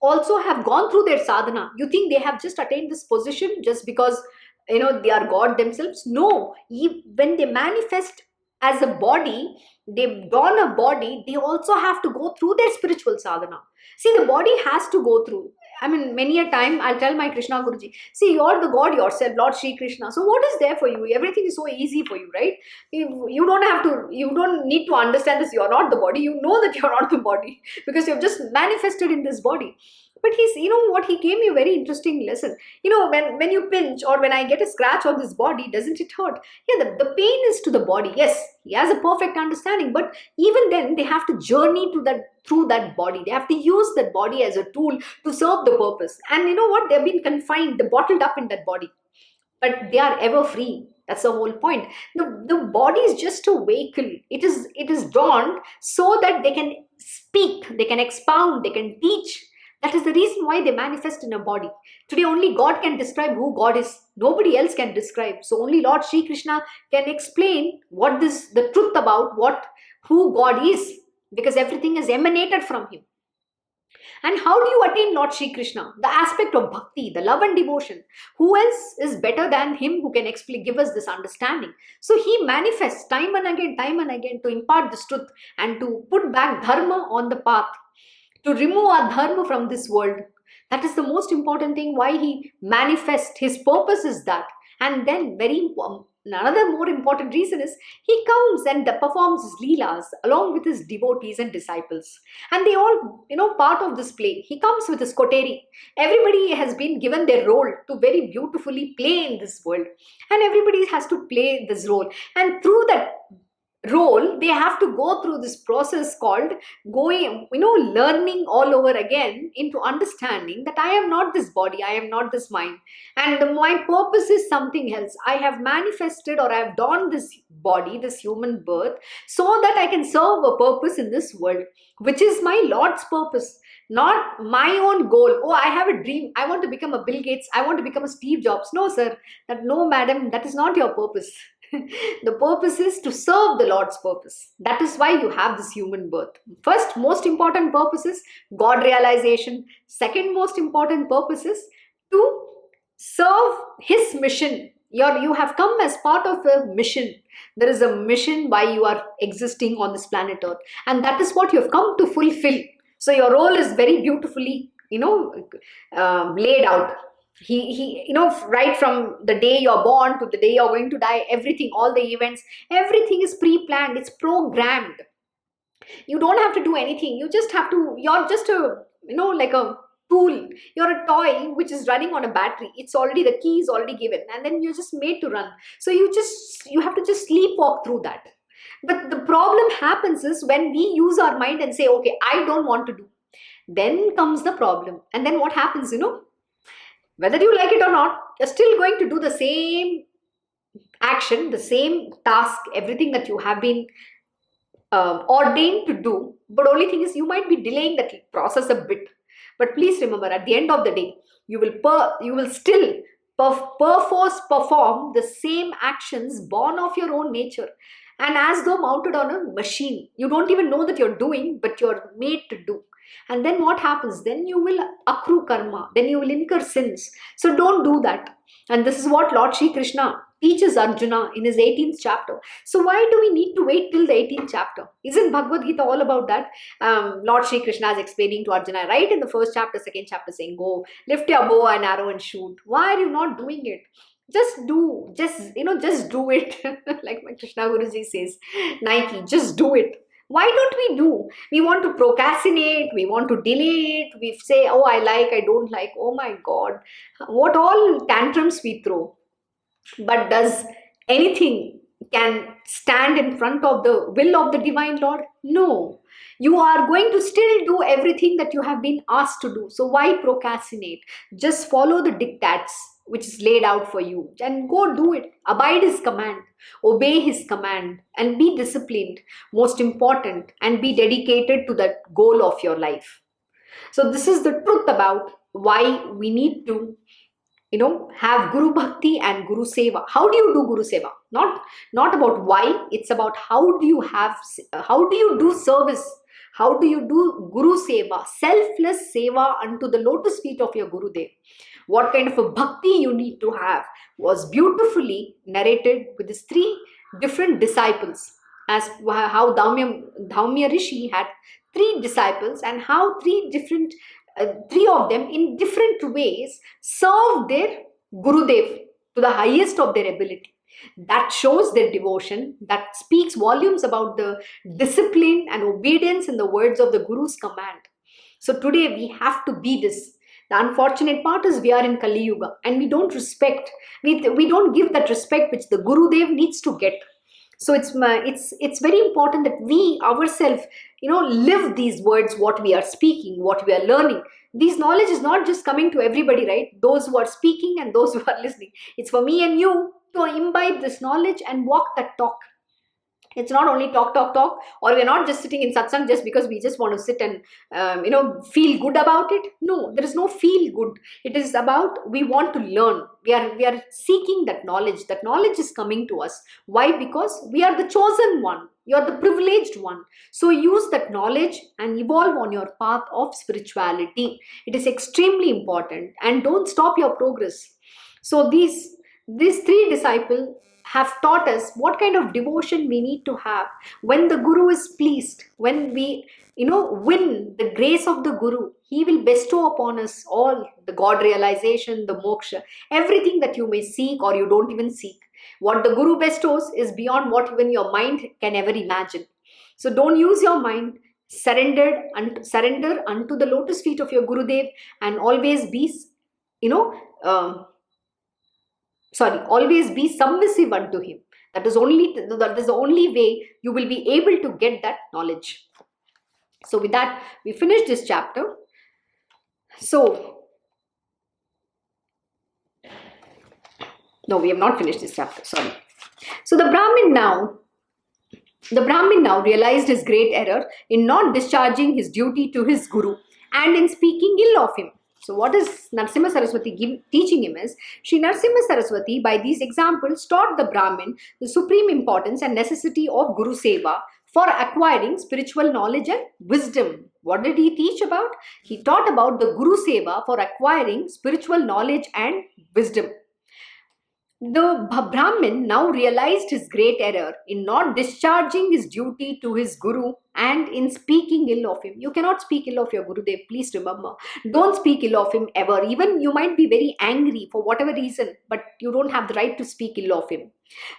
also have gone through their sadhana. You think they have just attained this position just because they are God themselves? No. When they manifest as a body, they don a body, they also have to go through their spiritual sadhana. See, the body has to go through. I mean, many a time I'll tell my Krishna Guruji, see, you're the God yourself, Lord Shri Krishna. So what is there for you? Everything is so easy for you, right? You don't need to understand this. You're not the body. You know that you're not the body because you've just manifested in this body. But he gave me a very interesting lesson. When you pinch, or when I get a scratch on this body, doesn't it hurt? Yeah, the pain is to the body. Yes, he has a perfect understanding, but even then they have to journey through that body. They have to use that body as a tool to serve the purpose. And you know what? They've been confined, they're bottled up in that body. But they are ever free. That's the whole point. The body is just a vehicle. It is drawn so that they can speak, they can expound, they can teach. That is the reason why they manifest in a body. Today only God can describe who God is. Nobody else can describe. So only Lord Shri Krishna can explain the truth about who God is, because everything is emanated from him. And how do you attain Lord Shri Krishna? The aspect of bhakti, the love and devotion. Who else is better than him who can give us this understanding? So he manifests time and again to impart this truth and to put back dharma on the path, to remove our dharma from this world. That is the most important thing, why he manifests. His purpose is that. And then another more important reason is he comes and performs his leelas along with his devotees and disciples. And they all, part of this play. He comes with his koteri. Everybody has been given their role to very beautifully play in this world. And everybody has to play this role. And through that role, they have to go through this process called learning all over again into understanding that I am not this body, I am not this mind, and my purpose is something else. I have manifested, or I have donned this body, this human birth, so that I can serve a purpose in this world, which is my Lord's purpose, not my own goal. Oh, I have a dream, I want to become a Bill Gates, I want to become a Steve Jobs. No, sir, no, madam, that is not your purpose. The purpose is to serve the Lord's purpose. That is why you have this human birth. First, most important purpose is God realization. Second most important purpose is to serve his mission. You have come as part of a mission. There is a mission why you are existing on this planet Earth, and that is what you have come to fulfill. So your role is very beautifully laid out. He right from the day you're born to the day you're going to die, everything, all the events, everything is pre-planned, it's programmed. You don't have to do anything. You're just a like a tool. You're a toy which is running on a battery. The key is already given, and then you're just made to run. So you have to just sleepwalk through that. But the problem happens is when we use our mind and say, okay, I don't want to do, then comes the problem. And then what happens, whether you like it or not, you're still going to do the same action, the same task, everything that you have been ordained to do. But only thing is, you might be delaying that process a bit. But please remember, at the end of the day, you will still perforce perform the same actions born of your own nature, and as though mounted on a machine. You don't even know that you're doing, but you're made to do. And then what happens? Then you will accrue karma. Then you will incur sins. So don't do that. And this is what Lord Shri Krishna teaches Arjuna in his 18th chapter. So why do we need to wait till the 18th chapter? Isn't Bhagavad Gita all about that? Lord Shri Krishna is explaining to Arjuna right in the first chapter, second chapter, saying, go, lift your bow and arrow and shoot. Why are you not doing it? Just do, just do it. Like my Krishna Guruji says, Nike, just do it. Why don't we do? We want to procrastinate, we want to delay it, we say, oh, I like, I don't like, oh my God, what all tantrums we throw. But does anything can stand in front of the will of the divine Lord? No. You are going to still do everything that you have been asked to do. So why procrastinate? Just follow the diktats which is laid out for you and go do it. Abide his command, obey his command, and be disciplined, most important, and be dedicated to the goal of your life. So this is the truth about why we need to have Guru Bhakti and Guru Seva. How do you do Guru Seva? Not about why, it's about how do you do service? How do you do Guru Seva? Selfless Seva unto the lotus feet of your Gurudev. What kind of a bhakti you need to have was beautifully narrated with these three different disciples, as how Dhaumaya Rishi had three disciples, and how three of them in different ways served their Gurudev to the highest of their ability. That shows their devotion, that speaks volumes about the discipline and obedience in the words of the Guru's command. So today we have to be this. The unfortunate part is we are in Kali Yuga and we don't respect, we don't give that respect which the Gurudev needs to get. So it's very important that we ourselves, live these words, what we are speaking, what we are learning. This knowledge is not just coming to everybody, right? Those who are speaking and those who are listening. It's for me and you to imbibe this knowledge and walk that talk. It's not only talk, or we're not just sitting in satsang just because we just want to sit and, feel good about it. No, there is no feel good. It is about we want to learn. We are seeking that knowledge. That knowledge is coming to us. Why? Because we are the chosen one. You are the privileged one. So use that knowledge and evolve on your path of spirituality. It is extremely important, and don't stop your progress. So these three disciples have taught us what kind of devotion we need to have when the Guru is pleased, when we win the grace of the Guru. He will bestow upon us all the God realization, the moksha, everything that you may seek or you don't even seek. What the Guru bestows is beyond what even your mind can ever imagine. So don't use your mind. Surrender unto the lotus feet of your Gurudev, and always be always be submissive unto him. That is the only way you will be able to get that knowledge. So with that, we finish this chapter. So, no, we have not finished this chapter, sorry. So the Brahmin now realized his great error in not discharging his duty to his Guru and in speaking ill of him. So what is Srinarsima Saraswati teaching him is, Srinarsima Saraswati by these examples taught the Brahmin the supreme importance and necessity of Guru Seva for acquiring spiritual knowledge and wisdom. What did he teach about? He taught about the Guru Seva for acquiring spiritual knowledge and wisdom. The Brahmin now realized his great error in not discharging his duty to his Guru and in speaking ill of him. You cannot speak ill of your Gurudev, please remember. Don't speak ill of him ever. Even you might be very angry for whatever reason, but you don't have the right to speak ill of him.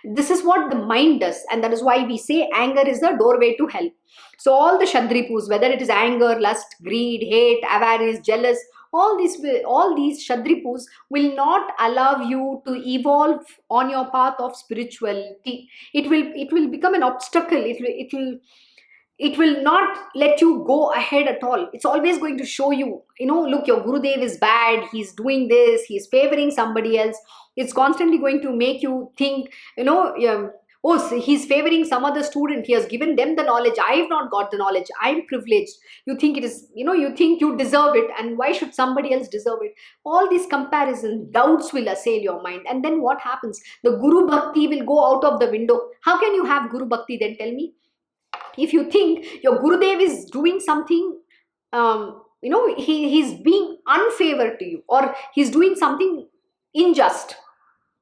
This is what the mind does, and that is why we say anger is the doorway to hell. So all the Shadripus, whether it is anger, lust, greed, hate, avarice, jealous, all these Shadripus will not allow you to evolve on your path of spirituality. It will become an obstacle. It will not let you go ahead at all. It's always going to show you, look, your Gurudev is bad, he's doing this, he's favoring somebody else. It's constantly going to make you think, oh, so he's favoring some other student, he has given them the knowledge, I have not got the knowledge, I'm privileged. You think it is, you think you deserve it, and why should somebody else deserve it? All these comparisons, doubts will assail your mind, and then what happens? The Guru Bhakti will go out of the window. How can you have Guru Bhakti then, tell me? If you think your Gurudev is doing something, he's being unfavored to you, or he's doing something unjust,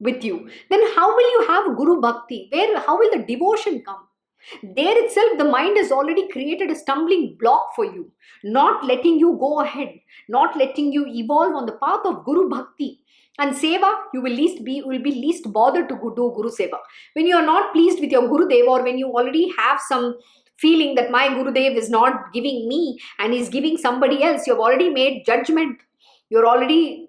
with you, then how will you have Guru Bhakti? How will the devotion come? There itself, the mind has already created a stumbling block for you, not letting you go ahead, not letting you evolve on the path of Guru Bhakti. And Seva, will be least bothered to do Guru Seva. When you are not pleased with your Gurudeva, or when you already have some feeling that my Gurudev is not giving me and is giving somebody else, you have already made judgment. You're already,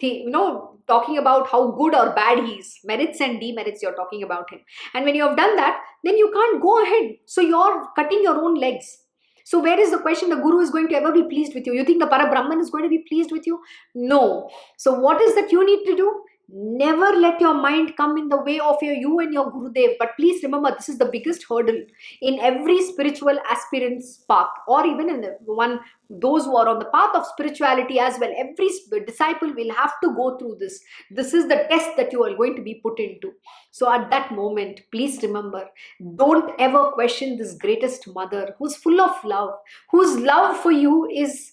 talking about how good or bad he is. Merits and demerits, you're talking about him. And when you have done that, then you can't go ahead. So you're cutting your own legs. So where is the question the Guru is going to ever be pleased with you? You think the Brahman is going to be pleased with you? No. So what is that you need to do? Never let your mind come in the way of you and your Gurudev. But please remember, this is the biggest hurdle in every spiritual aspirant's path, or even in those who are on the path of spirituality as well. Every disciple will have to go through this. This is the test that you are going to be put into. So at that moment, please remember, don't ever question this greatest mother who's full of love, whose love for you is,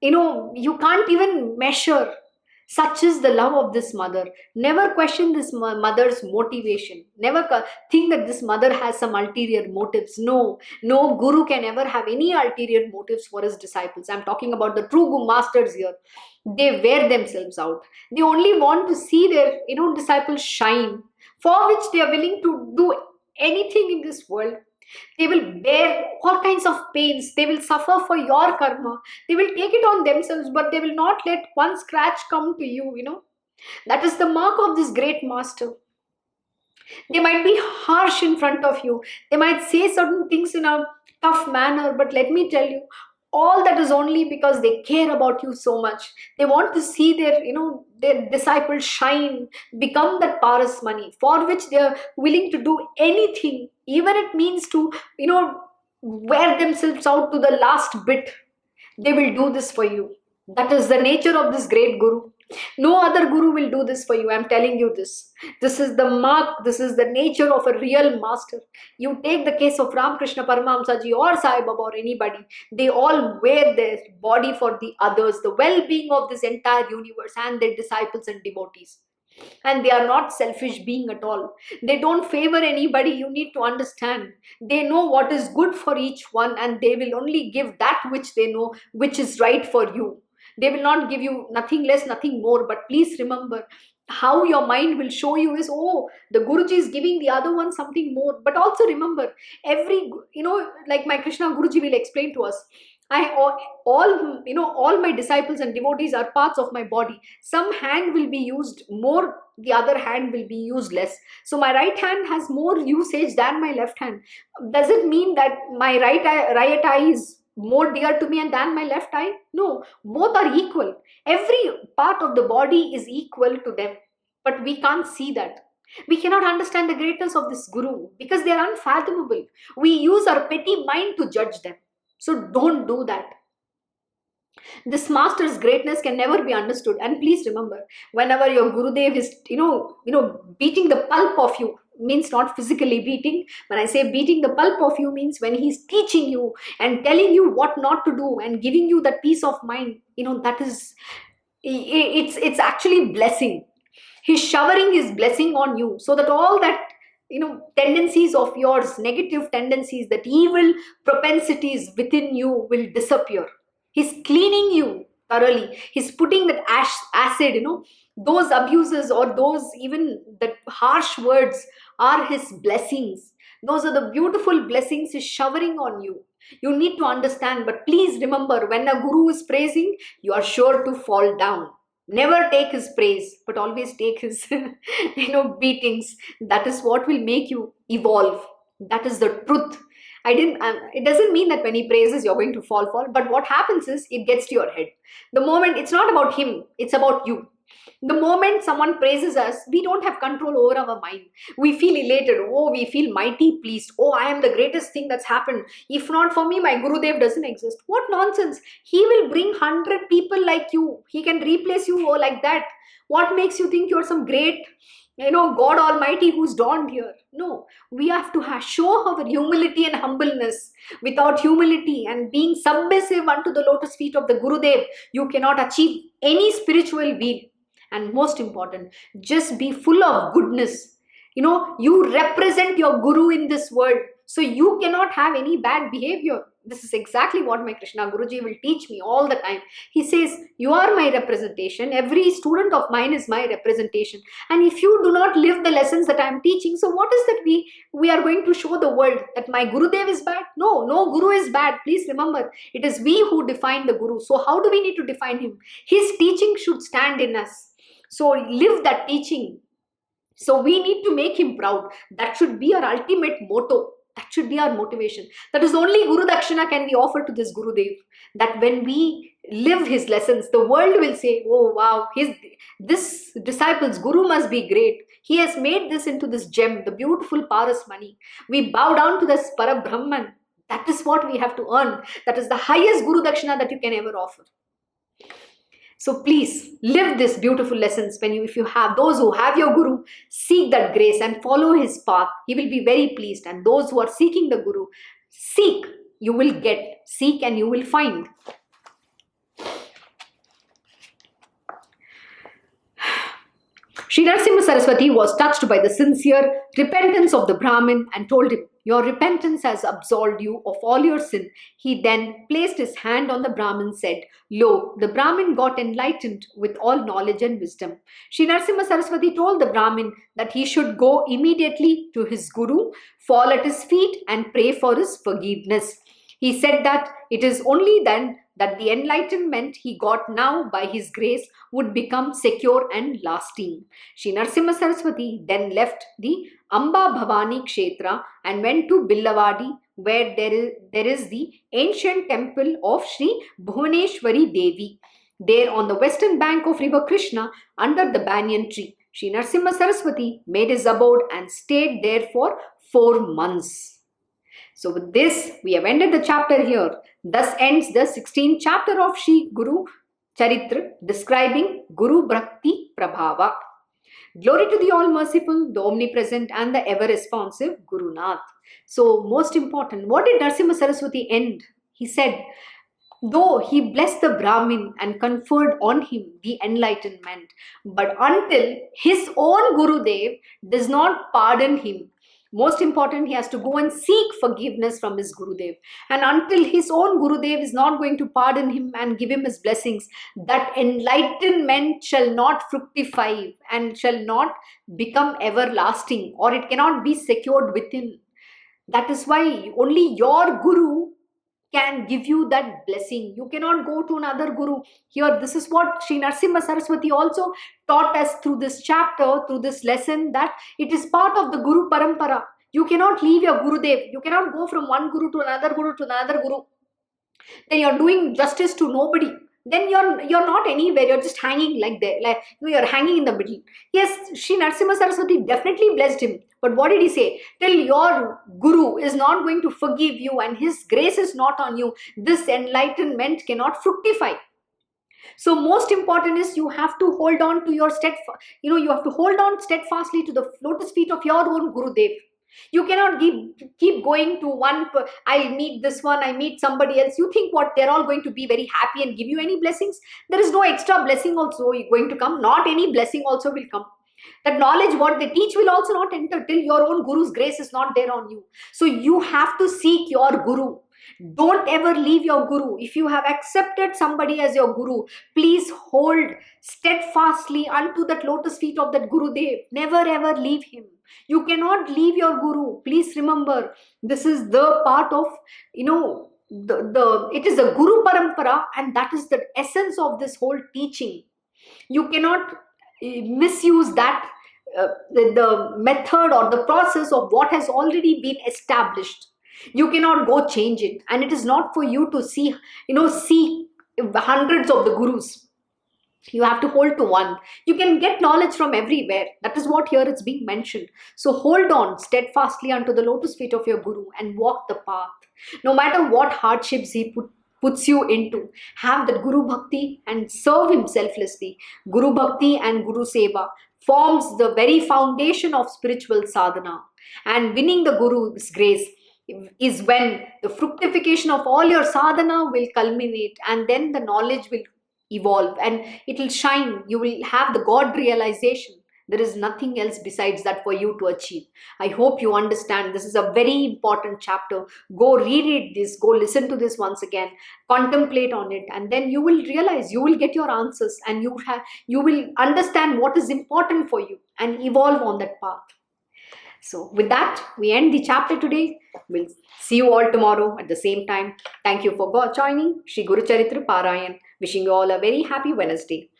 you can't even measure. Such is the love of this mother. Never question this mother's motivation. Never think that this mother has some ulterior motives. No Guru can ever have any ulterior motives for his disciples. I'm talking about the true Guru masters here. They wear themselves out. They only want to see their disciples shine, for which they are willing to do anything in this world. They will bear all kinds of pains. They will suffer for your karma. They will take it on themselves, but they will not let one scratch come to you, That is the mark of this great master. They might be harsh in front of you. They might say certain things in a tough manner, but let me tell you, all that is only because they care about you so much. They want to see their disciples shine, become that Paras money, for which they are willing to do anything, even it means to, wear themselves out to the last bit. They will do this for you. That is the nature of this great Guru. No other Guru will do this for you. I'm telling you this. This is the mark. This is the nature of a real master. You take the case of Ramakrishna Paramahamsa Ji or Sai Baba or anybody. They all wear their body for the others, the well-being of this entire universe and their disciples and devotees. And they are not selfish being at all. They don't favor anybody. You need to understand. They know what is good for each one, and they will only give that which they know, which is right for you. They will not give you nothing less, nothing more. But please remember, how your mind will show you is, oh, the Guruji is giving the other one something more. But also remember, like my Krishna Guruji will explain to us, all my disciples and devotees are parts of my body. Some hand will be used more, the other hand will be used less. So my right hand has more usage than my left hand. Does it mean that my right eye is more dear to me than my left eye? No, both are equal. Every part of the body is equal to them, but we can't see that. We cannot understand the greatness of this Guru because they are unfathomable. We use our petty mind to judge them. So don't do that. This master's greatness can never be understood. And please remember, whenever your Gurudev is, beating the pulp of you, means not physically beating. When I say beating the pulp of you, means when he's teaching you and telling you what not to do and giving you that peace of mind, that is, it's actually blessing. He's showering his blessing on you so that all that, tendencies of yours, negative tendencies, that evil propensities within you will disappear. He's cleaning you thoroughly. He's putting that acid, those abuses or those even the harsh words are his blessings. Those are the beautiful blessings he's showering on you. You need to understand, but please remember, when a Guru is praising, you are sure to fall down. Never take his praise, but always take his, beatings. That is what will make you evolve. That is the truth. It doesn't mean that when he praises, you're going to fall. But what happens is, it gets to your head. The moment, it's not about him, it's about you. The moment someone praises us, we don't have control over our mind. We feel elated. Oh, we feel mighty pleased. Oh, I am the greatest thing that's happened. If not for me, my Gurudev doesn't exist. What nonsense. He will bring 100 people like you. He can replace you like that. What makes you think you're some great, God Almighty who's dawned here? No, we have to show our humility and humbleness. Without humility and being submissive unto the lotus feet of the Gurudev, you cannot achieve any spiritual wheel. And most important, just be full of goodness. You represent your guru in this world, so you cannot have any bad behavior. This is exactly what my Krishna Guruji will teach me all the time. He says, you are my representation. Every student of mine is my representation. And if you do not live the lessons that I am teaching, so what is that we are going to show the world? That my Gurudev is bad? No Guru is bad. Please remember, it is we who define the Guru. So how do we need to define him? His teaching should stand in us. So live that teaching. So we need to make him proud. That should be our ultimate motto. That should be our motivation. That is only Guru Dakshana can be offered to this Gurudev. That when we live his lessons, the world will say, oh wow, this disciple's Guru must be great. He has made this into this gem, the beautiful Paras money. We bow down to this Brahman. That is what we have to earn. That is the highest Guru Dakshana that you can ever offer. So please live this beautiful lessons. If you have those who have your Guru, seek that grace and follow his path. He will be very pleased. And those who are seeking the Guru, seek, you will get. Seek and you will find. Srinarsima Saraswati was touched by the sincere repentance of the Brahmin and told him, your repentance has absolved you of all your sin. He then placed his hand on the Brahmin and said, lo, the Brahmin got enlightened with all knowledge and wisdom. Srinarsima Saraswati told the Brahmin that he should go immediately to his Guru, fall at his feet and pray for his forgiveness. He said that it is only then that the enlightenment he got now by his grace would become secure and lasting. Srinarsima Saraswati then left the Amba Bhavani Kshetra and went to Billavadi, where there is the ancient temple of Shree Bhuvaneswari Devi. There on the western bank of river Krishna, under the banyan tree, Srinarsima Saraswati made his abode and stayed there for 4 months. So with this, we have ended the chapter here. Thus ends the 16th chapter of Sri Guru Charitra, describing Guru Bhakti Prabhava. Glory to the all-merciful, the omnipresent and the ever-responsive Guru Nath. So most important, what did Narasimha Saraswati end? He said, though he blessed the Brahmin and conferred on him the enlightenment, but until his own Gurudev does not pardon him, most important, he has to go and seek forgiveness from his Gurudev. And until his own Gurudev is not going to pardon him and give him his blessings, that enlightenment shall not fructify and shall not become everlasting, or it cannot be secured within. That is why only your Guru can give you that blessing. You cannot go to another Guru. Here, this is what Srinarsima Saraswati also taught us through this chapter, through this lesson, that it is part of the Guru Parampara. You cannot leave your Gurudev. You cannot go from one Guru to another Guru to another Guru. Then you're doing justice to nobody. Then you're not anywhere. You're just hanging like there. You're hanging in the middle. Yes, Srinarsima Saraswati definitely blessed him. But what did he say? Till your Guru is not going to forgive you and his grace is not on you, this enlightenment cannot fructify. So most important is you have to hold on to your you have to hold on steadfastly to the lotus feet of your own Gurudev. You cannot keep going to one, I meet this one, I meet somebody else. You think what, they're all going to be very happy and give you any blessings? There is no extra blessing also going to come. Not any blessing also will come. That knowledge, what they teach, will also not enter till your own Guru's grace is not there on you. So you have to seek your Guru. Don't ever leave your Guru. If you have accepted somebody as your Guru, please hold steadfastly unto that lotus feet of that Gurudev. Never ever leave him. You cannot leave your Guru. Please remember, this is the part of, it is a Guru Parampara, and that is the essence of this whole teaching. You cannot misuse that, the method or the process of what has already been established. You cannot go change it, and it is not for you to see hundreds of the Gurus. You have to hold to one. You can get knowledge from everywhere. That is what here is being mentioned. So hold on steadfastly unto the lotus feet of your Guru and walk the path. No matter what hardships he puts you into, have that Guru Bhakti and serve him selflessly. Guru Bhakti and Guru Seva forms the very foundation of spiritual sadhana. And winning the Guru's grace is when the fructification of all your sadhana will culminate, and then the knowledge will evolve and it will shine. You will have the God realization. There is nothing else besides that for you to achieve. I hope you understand. This is a very important chapter. Go reread this, go listen to this once again, contemplate on it, and then you will realize, you will get your answers, and you will understand what is important for you and evolve on that path. So, with that, we end the chapter today. We'll see you all tomorrow at the same time. Thank you for joining Shri Guru Charitra Parayan. Wishing you all a very happy Wednesday.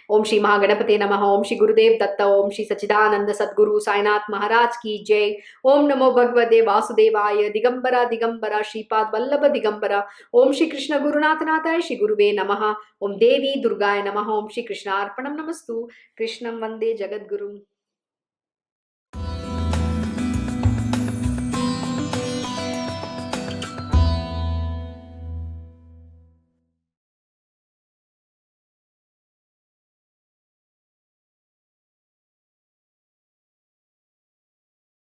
Om Shri Mahaganapate Namaha. Om Shri Gurudev Datta. Om Shri Sachidananda Sadguru Sainath Maharaj Ki Jai. Om Namo Bhagavate Vasudevaya. Digambara Digambara Shripad Vallabha Digambara. Om Shri Krishna Guru Nath Nathaya Shri Guruve Namaha. Om Devi Durgaya Namaha. Om Shri Krishna Arpanam Namastu. Krishnam Vande Jagadgurum.